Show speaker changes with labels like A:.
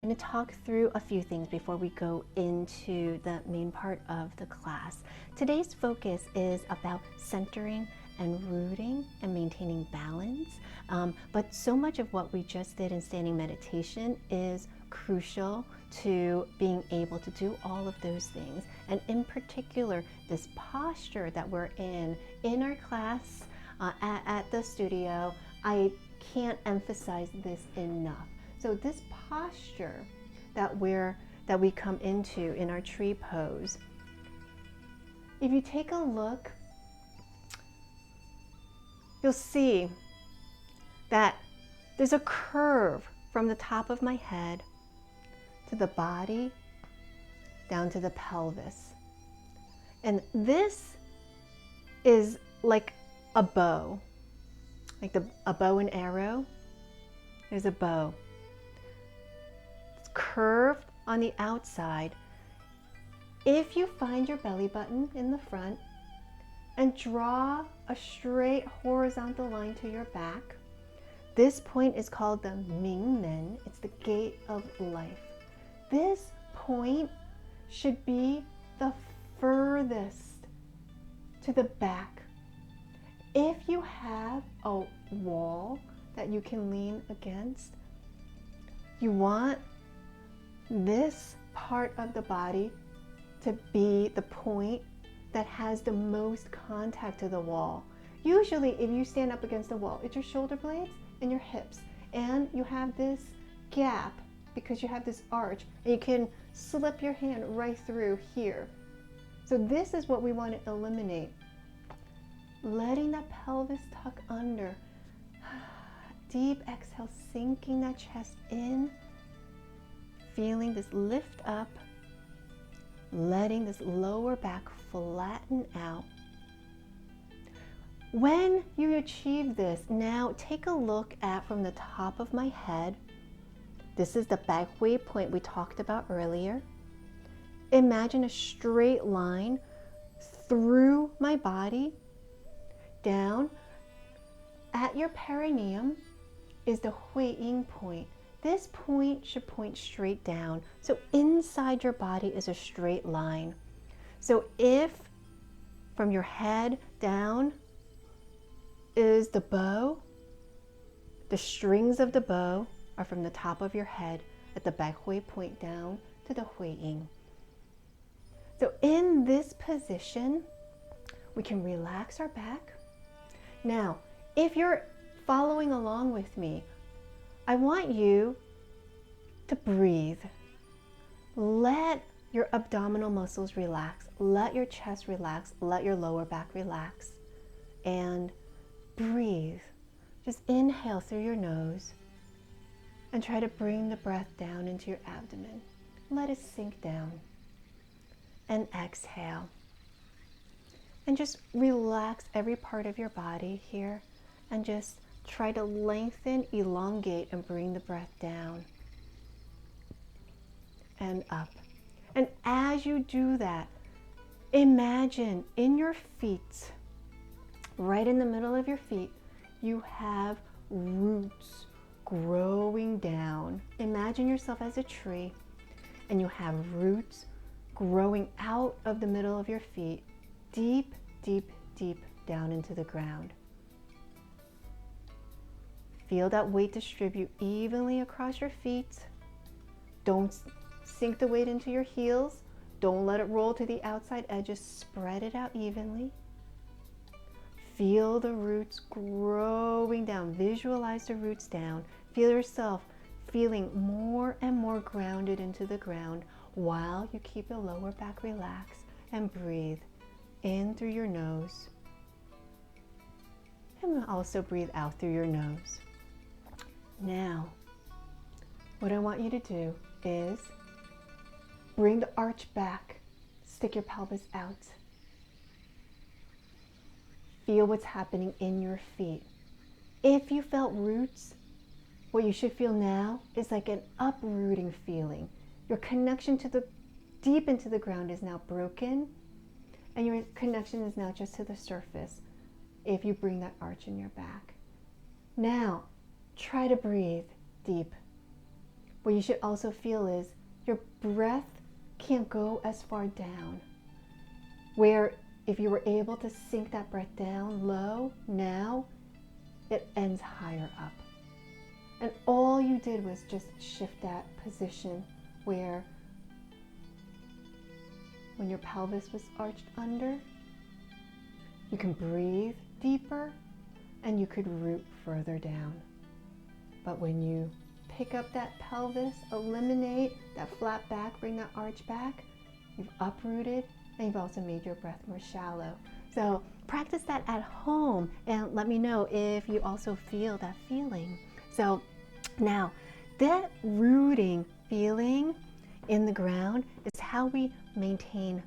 A: I'm going to talk through a few things before we go into the main part of the class. Today's focus is about centering and rooting and maintaining balance. But so much of what we just did in standing meditation is crucial to being able to do all of those things. And in particular, this posture that we're in our class at the studio, I can't emphasize this enough. So this posture that we come into in our tree pose, if you take a look, you'll see that there's a curve from the top of my head to the body down to the pelvis. And this is like a bow, like a bow and arrow. There's a bow. Curved on the outside. If you find your belly button in the front and draw a straight horizontal line to your back, this point is called the Mingmen. It's the gate of life. This point should be the furthest to the back. If you have a wall that you can lean against, you want this part of the body to be the point that has the most contact to the wall. Usually if you stand up against the wall, it's your shoulder blades and your hips, and you have this gap because you have this arch, and you can slip your hand right through here. So this is what we want to eliminate. Letting that pelvis tuck under. Deep exhale, sinking that chest in. Feeling this lift up, letting this lower back flatten out. When you achieve this, now take a look at from the top of my head. This is the back way point we talked about earlier. Imagine a straight line through my body, down. At your perineum is the Hui Ying point. This point should point straight down. So inside your body is a straight line. So if from your head down is the bow, the strings of the bow are from the top of your head at the back hui point down to the Hui Ying. So in this position, we can relax our back. Now, if you're following along with me, I want you to breathe. Let your abdominal muscles relax. Let your chest relax. Let your lower back relax. And breathe. Just inhale through your nose and try to bring the breath down into your abdomen. Let it sink down. And exhale. And just relax every part of your body here and just try to lengthen, elongate, and bring the breath down and up. And as you do that, imagine in your feet, right in the middle of your feet, you have roots growing down. Imagine yourself as a tree, and you have roots growing out of the middle of your feet, deep, deep, deep down into the ground. Feel that weight distribute evenly across your feet. Don't sink the weight into your heels. Don't let it roll to the outside edges. Spread it out evenly. Feel the roots growing down. Visualize the roots down. Feel yourself feeling more and more grounded into the ground while you keep your lower back relaxed, and breathe in through your nose. And also breathe out through your nose. Now, what I want you to do is bring the arch back, stick your pelvis out. Feel what's happening in your feet. If you felt roots, what you should feel now is like an uprooting feeling. Your connection to the deep into the ground is now broken, and your connection is now just to the surface if you bring that arch in your back. Now, try to breathe deep. what you should also feel is your breath can't go as far down. Where if you were able to sink that breath down low, now it ends higher up. And all you did was just shift that position where when your pelvis was arched under, you can breathe deeper and you could root further down. But when you pick up that pelvis, eliminate that flat back, bring that arch back, you've uprooted and you've also made your breath more shallow. So practice that at home and let me know if you also feel that feeling. So now that rooting feeling in the ground is how we maintain